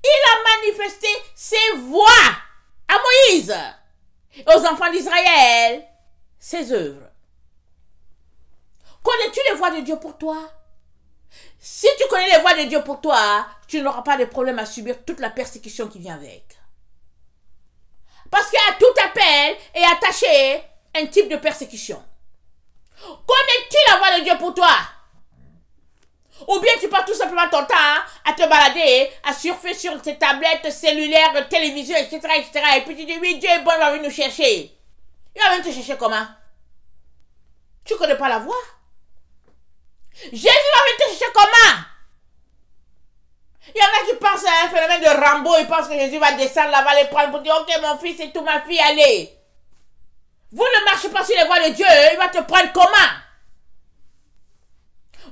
Il a manifesté ses voies à Moïse, aux enfants d'Israël, ses œuvres. Connais-tu les voies de Dieu pour toi? Si tu connais les voies de Dieu pour toi, tu n'auras pas de problème à subir toute la persécution qui vient avec. Parce qu'à tout appel est attaché un type de persécution. Connais-tu la voie de Dieu pour toi? Ou bien tu passes tout simplement ton temps à te balader, à surfer sur tes tablettes cellulaires, télévision, etc., etc. Et puis tu dis, oui, Dieu est bon, il va venir nous chercher. Il va venir te chercher comment? Tu ne connais pas la voie? Jésus va venir te chercher comment? Il y en a qui pensent à un phénomène de Rambo, ils pensent que Jésus va descendre là-bas, les prendre pour dire, ok, mon fils et tout, ma fille, allez. Vous ne marchez pas sur les voies de Dieu, il va te prendre comment?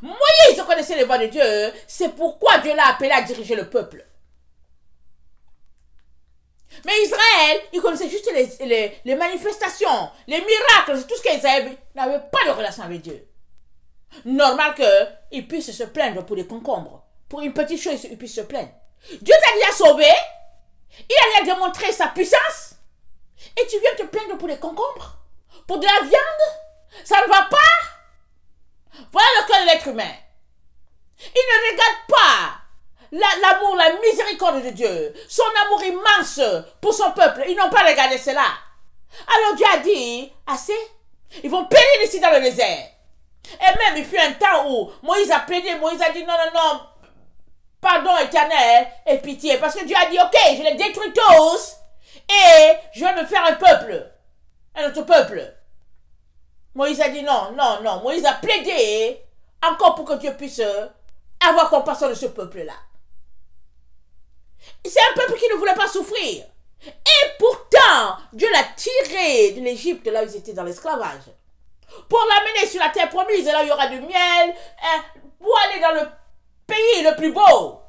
Moïse connaissait les voies de Dieu, c'est pourquoi Dieu l'a appelé à diriger le peuple. Mais Israël, il connaissait juste les manifestations, les miracles, tout ce qu'ils avaient, n'avait pas de relation avec Dieu. Normal qu'ils puissent se plaindre pour des concombres. Pour une petite chose, ils puissent se plaindre. Dieu t'a déjà sauvé, il a déjà démontré sa puissance, et tu viens te plaindre pour des concombres, pour de la viande, ça ne va pas. Voilà le cœur de l'être humain. Il ne regarde pas l'amour, la miséricorde de Dieu, son amour immense pour son peuple. Ils n'ont pas regardé cela. Alors Dieu a dit, assez, ils vont périr ici dans le désert. Et même il fut un temps où Moïse a plaidé, Moïse a dit non, non, non, pardon éternel et pitié. Parce que Dieu a dit, ok, je les détruis tous et je vais me faire un peuple, un autre peuple. Moïse a dit non, non, non. Moïse a plaidé encore pour que Dieu puisse avoir compassion de ce peuple-là. C'est un peuple qui ne voulait pas souffrir. Et pourtant, Dieu l'a tiré de l'Égypte, là où ils étaient dans l'esclavage, pour l'amener sur la terre promise, là où il y aura du miel, pour aller dans le pays le plus beau.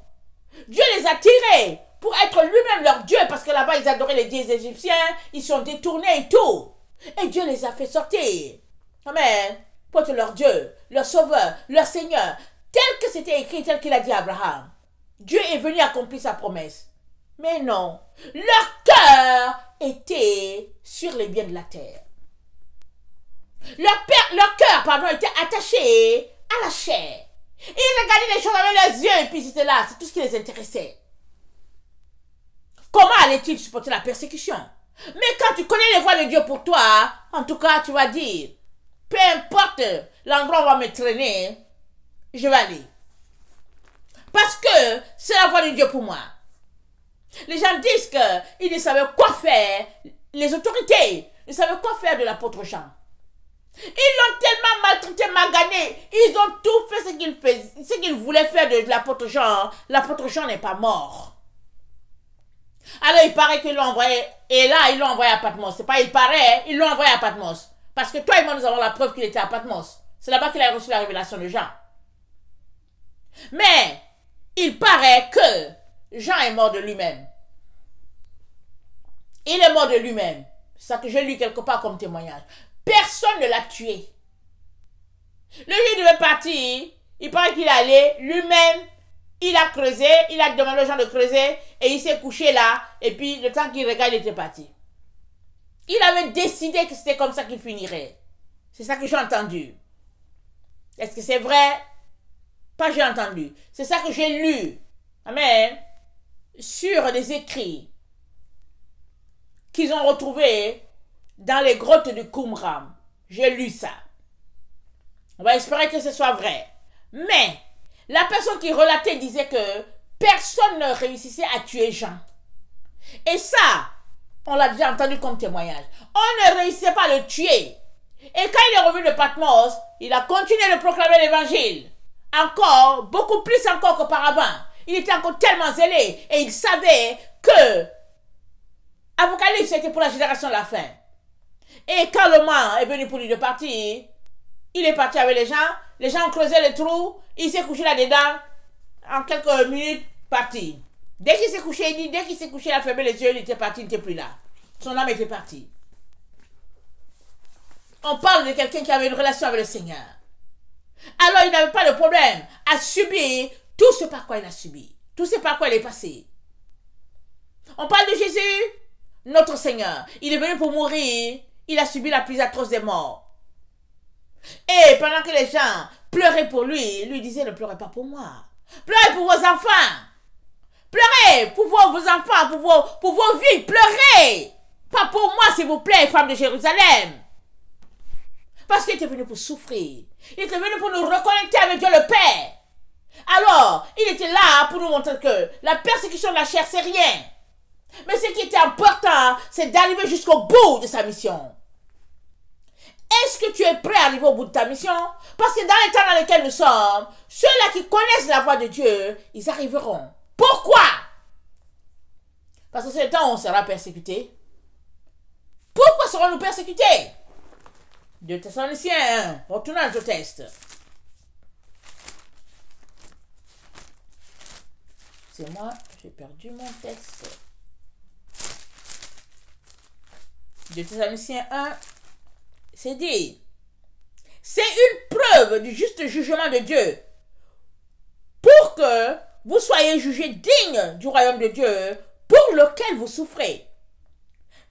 Dieu les a tirés pour être lui-même leur Dieu, parce que là-bas, ils adoraient les dieux égyptiens, ils sont détournés et tout. Et Dieu les a fait sortir. Amen. Pour être leur Dieu, leur Sauveur, leur Seigneur, tel que c'était écrit, tel qu'il a dit à Abraham. Dieu est venu accomplir sa promesse. Mais non, leur cœur était sur les biens de la terre. Leur cœur, était attaché à la chair. Ils regardaient les choses avec leurs yeux et puis c'était là, c'est tout ce qui les intéressait. Comment allaient-ils supporter la persécution? Mais quand tu connais les voies de Dieu pour toi, en tout cas, tu vas dire, peu importe l'endroit où on va me traîner, je vais aller. Parce que c'est la voie de Dieu pour moi. Les gens disent qu'ils ne savaient quoi faire, les autorités ne savaient quoi faire de l'apôtre Jean. Ils l'ont tellement maltraité, magané, ils ont tout fait ce qu'ils voulait faire de l'apôtre Jean n'est pas mort. Alors il paraît qu'ils l'ont envoyé, et là ils l'ont envoyé à Patmos. C'est pas il paraît, ils l'ont envoyé à Patmos. Parce que toi et moi nous avons la preuve qu'il était à Patmos. C'est là-bas qu'il a reçu la révélation de Jean. Mais il paraît que Jean est mort de lui-même. Il est mort de lui-même. C'est ça que j'ai lu quelque part comme témoignage. Personne ne l'a tué. Le jour où il devait partir, il paraît qu'il allait lui-même, il a creusé, il a demandé aux gens de creuser et il s'est couché là. Et puis le temps qu'il regarde, il était parti. Il avait décidé que c'était comme ça qu'il finirait. C'est ça que j'ai entendu. Est-ce que c'est vrai? Pas j'ai entendu. C'est ça que j'ai lu. Amen. Sur des écrits qu'ils ont retrouvés dans les grottes de Qumran. J'ai lu ça. On va espérer que ce soit vrai. Mais la personne qui relatait disait que personne ne réussissait à tuer Jean. Et ça, on l'a déjà entendu comme témoignage. On ne réussissait pas à le tuer. Et quand il est revenu de Patmos, il a continué de proclamer l'évangile. Encore, beaucoup plus encore qu'auparavant. Il était encore tellement zélé. Et il savait que Apocalypse était pour la génération de la fin. Et quand le moment est venu pour lui de partir, il est parti avec les gens ont creusé les trous, il s'est couché là-dedans, en quelques minutes, parti. Dès qu'il s'est couché, il a fermé les yeux, il était parti, il n'était plus là. Son âme était partie. On parle de quelqu'un qui avait une relation avec le Seigneur. Alors il n'avait pas de problème à subir tout ce par quoi il a subi, tout ce par quoi il est passé. On parle de Jésus, notre Seigneur. Il est venu pour mourir, il a subi la plus atroce des morts. Et pendant que les gens pleuraient pour lui, lui disait: ne pleurez pas pour moi. Pleurez pour vos enfants. Pleurez pour vos enfants, pour vos vies. Pleurez. Pas pour moi, s'il vous plaît, femmes de Jérusalem. Parce qu'il était venu pour souffrir. Il était venu pour nous reconnecter avec Dieu le Père. Alors, il était là pour nous montrer que la persécution de la chair, c'est rien. Mais ce qui était important, c'est d'arriver jusqu'au bout de sa mission. Est-ce que tu es prêt à arriver au bout de ta mission? Parce que dans les temps dans lesquels nous sommes, ceux-là qui connaissent la voie de Dieu, ils arriveront. Pourquoi? Parce que c'est le temps où on sera persécuté. Pourquoi serons-nous persécutés? 2 Thessaloniciens 1, retournons à ce texte. C'est moi, j'ai perdu mon texte. 2 Thessaloniciens 1, c'est dit, c'est une preuve du juste jugement de Dieu pour que vous soyez jugés dignes du royaume de Dieu pour lequel vous souffrez.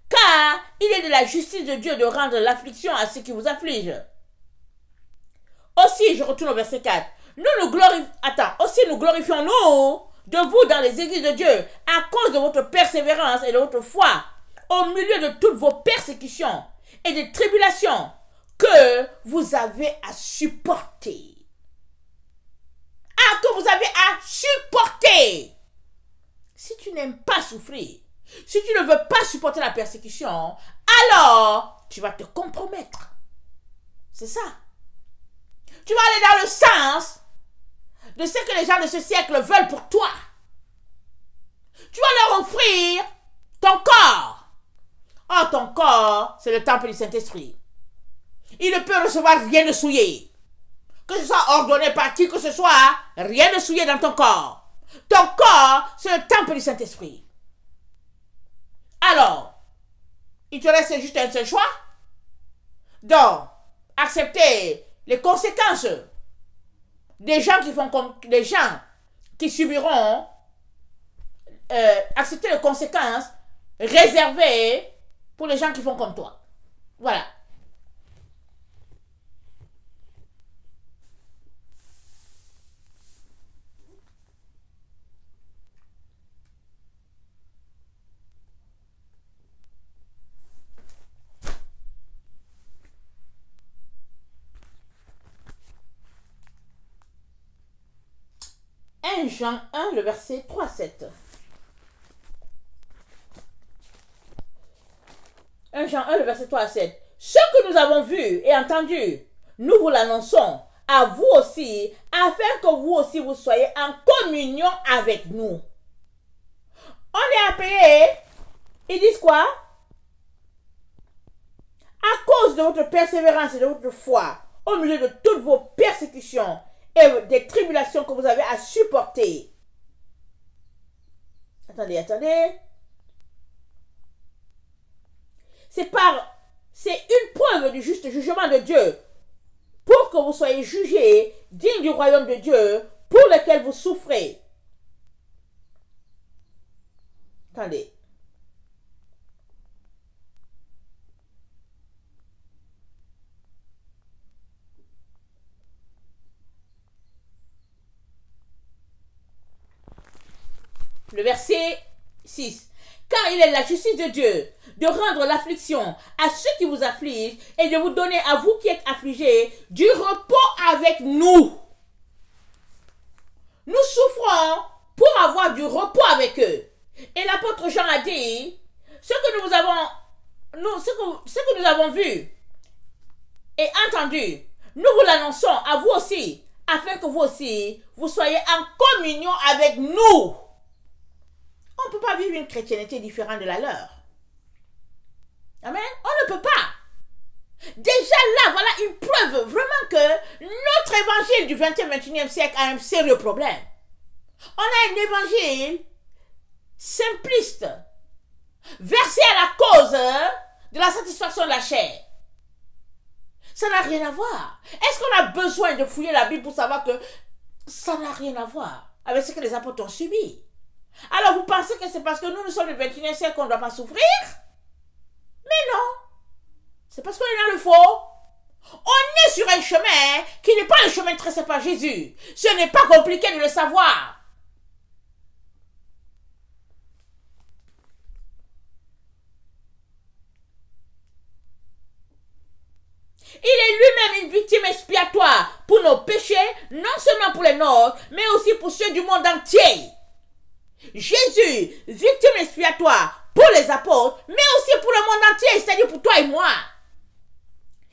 Car il est de la justice de Dieu de rendre l'affliction à ceux qui vous affligent. Aussi, je retourne au verset 4. Aussi nous glorifions-nous de vous dans les églises de Dieu à cause de votre persévérance et de votre foi au milieu de toutes vos persécutions et des tribulations que vous avez à supporter. Que vous avez à supporter. Si tu n'aimes pas souffrir, si tu ne veux pas supporter la persécution, alors tu vas te compromettre. C'est ça. Tu vas aller dans le sens de ce que les gens de ce siècle veulent pour toi. Tu vas leur offrir ton corps. Oh, ton corps, c'est le temple du Saint-Esprit. Il ne peut recevoir rien de souillé. Que ce soit ordonné par qui que ce soit, rien de souillé dans ton corps. Ton corps, c'est le temple du Saint-Esprit. Alors, il te reste juste un seul choix. Donc, accepter les conséquences des gens qui font comme des gens qui subiront, accepter les conséquences réservées pour les gens qui font comme toi. Voilà. Jean 1, le verset 3-7. 1 Jean 1, le verset 3 à 7. Ce que nous avons vu et entendu, nous vous l'annonçons, à vous aussi, afin que vous aussi vous soyez en communion avec nous. On est appelé, ils disent quoi? À cause de votre persévérance et de votre foi, au milieu de toutes vos persécutions et des tribulations que vous avez à supporter. Attendez. C'est une preuve du juste jugement de Dieu pour que vous soyez jugés dignes du royaume de Dieu pour lequel vous souffrez. Attendez. Le verset 6. Car il est la justice de Dieu de rendre l'affliction à ceux qui vous affligent et de vous donner à vous qui êtes affligés du repos avec nous. Nous souffrons pour avoir du repos avec eux. Et l'apôtre Jean a dit, ce que nous avons vu et entendu, nous vous l'annonçons à vous aussi, afin que vous aussi, vous soyez en communion avec nous. On ne peut pas vivre une chrétienté différente de la leur. Amen. On ne peut pas. Déjà là, voilà une preuve vraiment que notre évangile du 20e, 21e siècle a un sérieux problème. On a un évangile simpliste, versé à la cause de la satisfaction de la chair. Ça n'a rien à voir. Est-ce qu'on a besoin de fouiller la Bible pour savoir que ça n'a rien à voir avec ce que les apôtres ont subi? Alors vous pensez que c'est parce que nous sommes le 21e siècle qu'on ne doit pas souffrir? Mais non. C'est parce qu'on est dans le faux. On est sur un chemin qui n'est pas le chemin tracé par Jésus. Ce n'est pas compliqué de le savoir. Il est lui-même une victime expiatoire pour nos péchés, non seulement pour les nôtres, mais aussi pour ceux du monde entier. Jésus, victime expiatoire pour les apôtres, mais aussi pour le monde entier, c'est-à-dire pour toi et moi.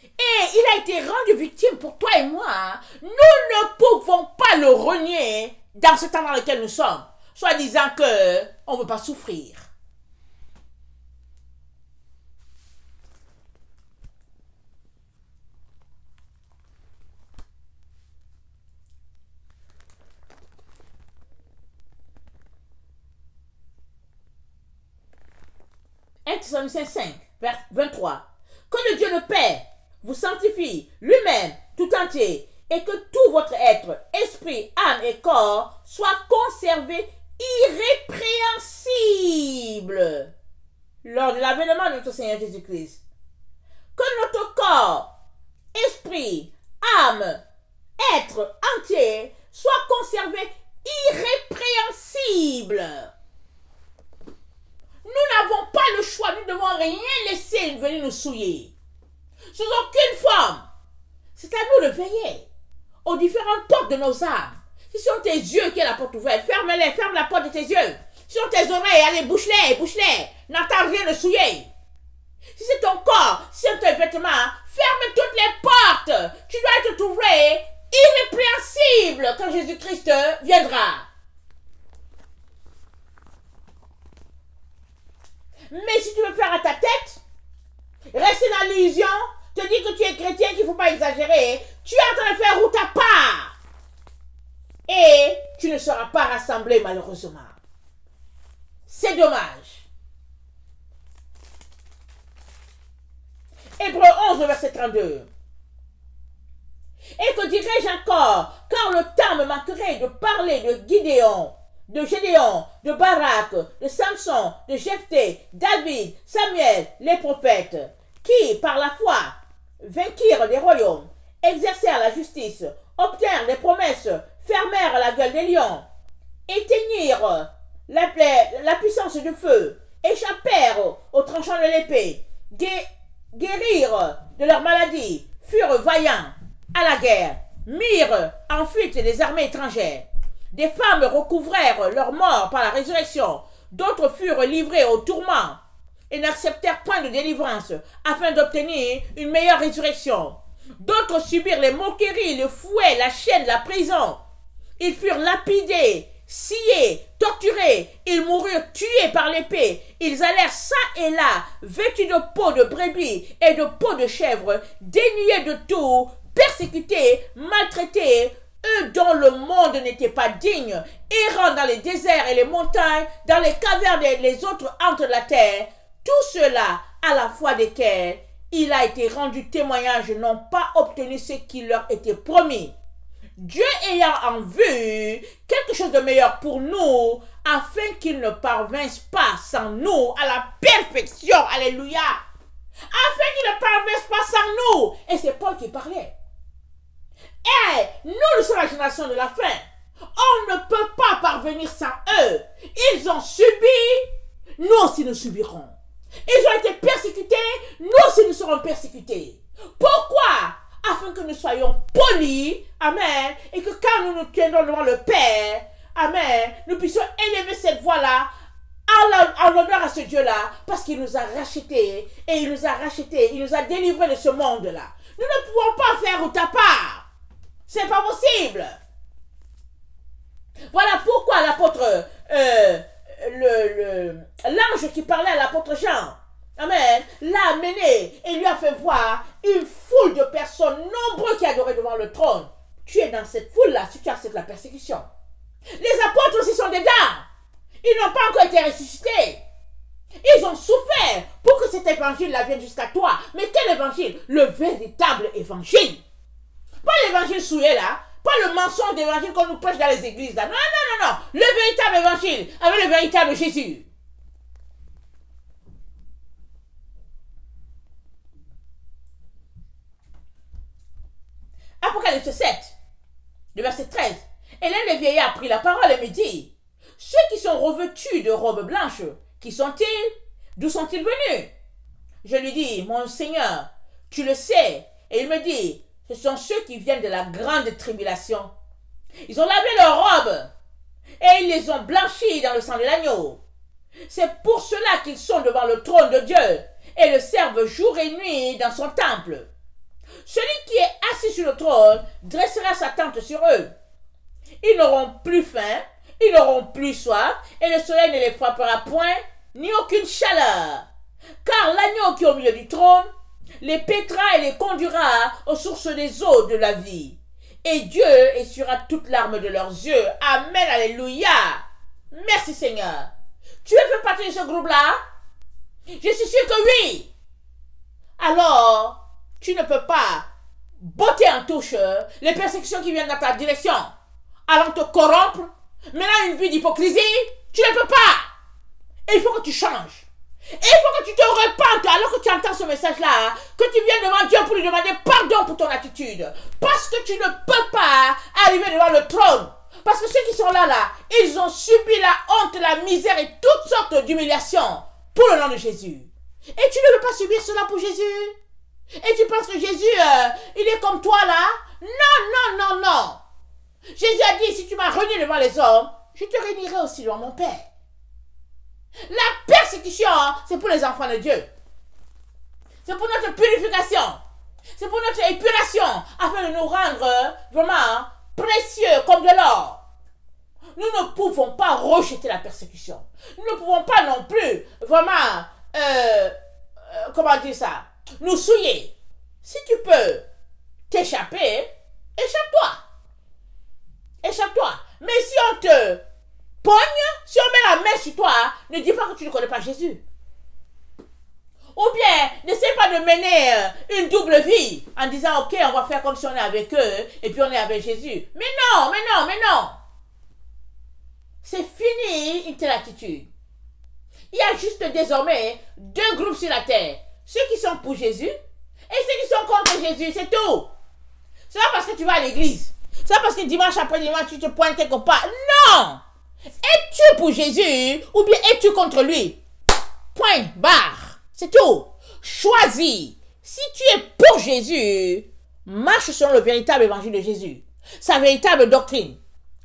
Et il a été rendu victime pour toi et moi. Nous ne pouvons pas le renier dans ce temps dans lequel nous sommes, soit disant que on ne veut pas souffrir. Thessaloniciens 5, vers 23. Que le Dieu le Père vous sanctifie lui-même tout entier et que tout votre être, esprit, âme et corps soit conservé irrépréhensible lors de l'avènement de notre Seigneur Jésus-Christ. Que notre corps, esprit, âme, être entier soit conservé irrépréhensible. Nous n'avons pas le choix, nous ne devons rien laisser venir nous souiller. Sous aucune forme. C'est à nous de veiller aux différentes portes de nos âmes. Si ce sont tes yeux qui est la porte ouverte, ferme-les, ferme la porte de tes yeux. Si ce sont tes oreilles, allez, bouche-les, bouche-les. N'entends rien de souiller. Si c'est ton corps, si c'est tes vêtements, ferme toutes les portes. Tu dois être trouvé irrépréhensible quand Jésus-Christ viendra. Mais si tu veux faire à ta tête, rester dans l'illusion, te dire que tu es chrétien, qu'il ne faut pas exagérer, tu es en train de faire route à part. Et tu ne seras pas rassemblé malheureusement. C'est dommage. Hébreux 11, verset 32. Et que dirais-je encore, car le temps me manquerait de parler de Gédéon, de Barak, de Samson, de Jephthé, David, Samuel, les prophètes, qui, par la foi, vainquirent des royaumes, exercèrent la justice, obtinrent des promesses, fermèrent la gueule des lions, éteignirent la puissance du feu, échappèrent aux tranchants de l'épée, guérirent de leur maladie, furent vaillants à la guerre, mirent en fuite des armées étrangères. Des femmes recouvrèrent leur mort par la résurrection, d'autres furent livrées au tourment et n'acceptèrent point de délivrance afin d'obtenir une meilleure résurrection. D'autres subirent les moqueries, le fouet, la chaîne, la prison. Ils furent lapidés, sciés, torturés. Ils moururent tués par l'épée. Ils allèrent çà et là, vêtus de peau de brebis et de peau de chèvre, dénués de tout, persécutés, maltraités, eux dont le monde n'était pas digne, errant dans les déserts et les montagnes, dans les cavernes et les autres antres de la terre, tout cela, à la fois desquels il a été rendu témoignage, n'ont pas obtenu ce qui leur était promis. Dieu ayant en vue quelque chose de meilleur pour nous, afin qu'ils ne parvinssent pas sans nous à la perfection. Alléluia. Afin qu'ils ne parvinssent pas sans nous. Et c'est Paul qui parlait. Et nous sommes la génération de la fin. On ne peut pas parvenir sans eux. Ils ont subi, nous aussi nous subirons. Ils ont été persécutés, nous aussi nous serons persécutés. Pourquoi? Afin que nous soyons polis, amen, et que quand nous nous tiendrons devant le Père, amen, nous puissions élever cette voix-là en l'honneur à ce Dieu-là, parce qu'il nous a rachetés, et il nous a rachetés, il nous a délivrés de ce monde-là. Nous ne pouvons pas faire ou ta part. C'est pas possible. Voilà pourquoi l'apôtre, l'ange qui parlait à l'apôtre Jean, amen, l'a amené et lui a fait voir une foule de personnes nombreuses qui adoraient devant le trône. Tu es dans cette foule-là si tu acceptes la persécution. Les apôtres aussi sont dedans. Ils n'ont pas encore été ressuscités. Ils ont souffert pour que cet évangile-là vienne jusqu'à toi. Mais quel évangile? Le véritable évangile. Pas l'évangile souillé là. Pas le mensonge d'évangile qu'on nous prêche dans les églises là. Non, non, non, non. Le véritable évangile avec le véritable Jésus. Apocalypse 7, le verset 13. Et l'un des vieillards prit la parole et me dit, ceux qui sont revêtus de robes blanches, qui sont-ils? D'où sont-ils venus? Je lui dis, mon Seigneur, tu le sais. Et il me dit, ce sont ceux qui viennent de la grande tribulation. Ils ont lavé leurs robes et ils les ont blanchis dans le sang de l'agneau. C'est pour cela qu'ils sont devant le trône de Dieu et le servent jour et nuit dans son temple. Celui qui est assis sur le trône dressera sa tente sur eux. Ils n'auront plus faim, ils n'auront plus soif, et le soleil ne les frappera point, ni aucune chaleur. Car l'agneau qui est au milieu du trône les pétrera et les conduira aux sources des eaux de la vie. Et Dieu essuiera toute larme de leurs yeux. Amen, alléluia. Merci Seigneur. Tu veux faire partie de ce groupe-là? Je suis sûr que oui. Alors, tu ne peux pas botter en touche les persécutions qui viennent dans ta direction, allant te corrompre, menant une vie d'hypocrisie. Tu ne peux pas. Et il faut que tu changes. Et il faut que tu te repentes alors que tu entends ce message-là, que tu viennes devant Dieu pour lui demander pardon pour ton attitude. Parce que tu ne peux pas arriver devant le trône. Parce que ceux qui sont là, ils ont subi la honte, la misère et toutes sortes d'humiliations pour le nom de Jésus. Et tu ne veux pas subir cela pour Jésus? Et tu penses que Jésus, il est comme toi là? Non, non, non, non. Jésus a dit, si tu m'as renié devant les hommes, je te réunirai aussi devant mon Père. La persécution, c'est pour les enfants de Dieu. C'est pour notre purification. C'est pour notre épuration, afin de nous rendre vraiment précieux comme de l'or. Nous ne pouvons pas rejeter la persécution. Nous ne pouvons pas non plus vraiment, comment dire ça, nous souiller. Si tu peux t'échapper, échappe-toi. Échappe-toi. Mais si on te pogne, si on met la main sur toi, ne dis pas que tu ne connais pas Jésus. Ou bien, n'essaie pas de mener une double vie en disant, ok, on va faire comme si on est avec eux et puis on est avec Jésus. Mais non, mais non, mais non. C'est fini une telle attitude. Il y a juste désormais deux groupes sur la terre. Ceux qui sont pour Jésus et ceux qui sont contre Jésus, c'est tout. C'est pas parce que tu vas à l'église. C'est pas parce que dimanche après dimanche, tu te pointes quelque part. Non. Es-tu pour Jésus ou bien es-tu contre lui? Point, barre. C'est tout. Choisis. Si tu es pour Jésus, marche selon le véritable évangile de Jésus. Sa véritable doctrine.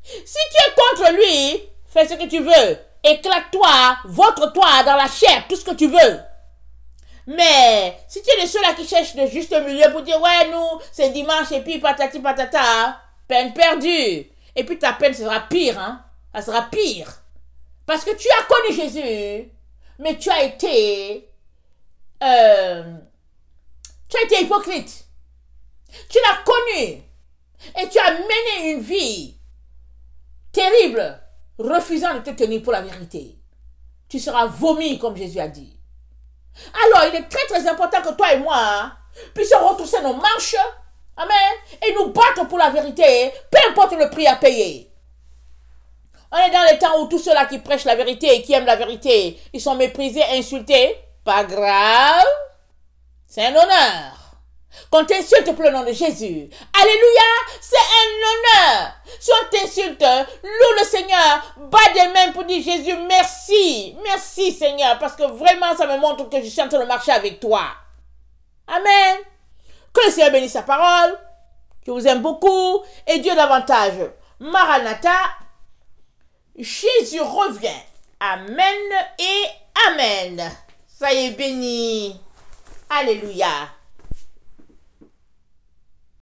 Si tu es contre lui, fais ce que tu veux. Éclate-toi, vautre-toi dans la chair, tout ce que tu veux. Mais si tu es de ceux-là qui cherchent le juste milieu pour dire, ouais, nous, c'est dimanche et puis patati patata, peine perdue. Et puis ta peine sera pire, hein. Ça sera pire. Parce que tu as connu Jésus, mais tu as été hypocrite. Tu l'as connu et tu as mené une vie terrible, refusant de te tenir pour la vérité. Tu seras vomi, comme Jésus a dit. Alors, il est très très important que toi et moi puissions retrousser nos manches, amen, et nous battre pour la vérité, peu importe le prix à payer. On est dans les temps où tous ceux-là qui prêchent la vérité et qui aiment la vérité, ils sont méprisés, insultés. Pas grave, c'est un honneur. Qu'on t'insulte pour le nom de Jésus. Alléluia, c'est un honneur. Si on t'insulte, loue le Seigneur, bats des mains pour dire Jésus, merci. Merci Seigneur, parce que vraiment ça me montre que je suis en train de marcher avec toi. Amen. Que le Seigneur bénisse sa parole. Je vous aime beaucoup. Et Dieu davantage. Maranatha, Jésus revient. Amen et Amen. Soyez bénis. Alléluia.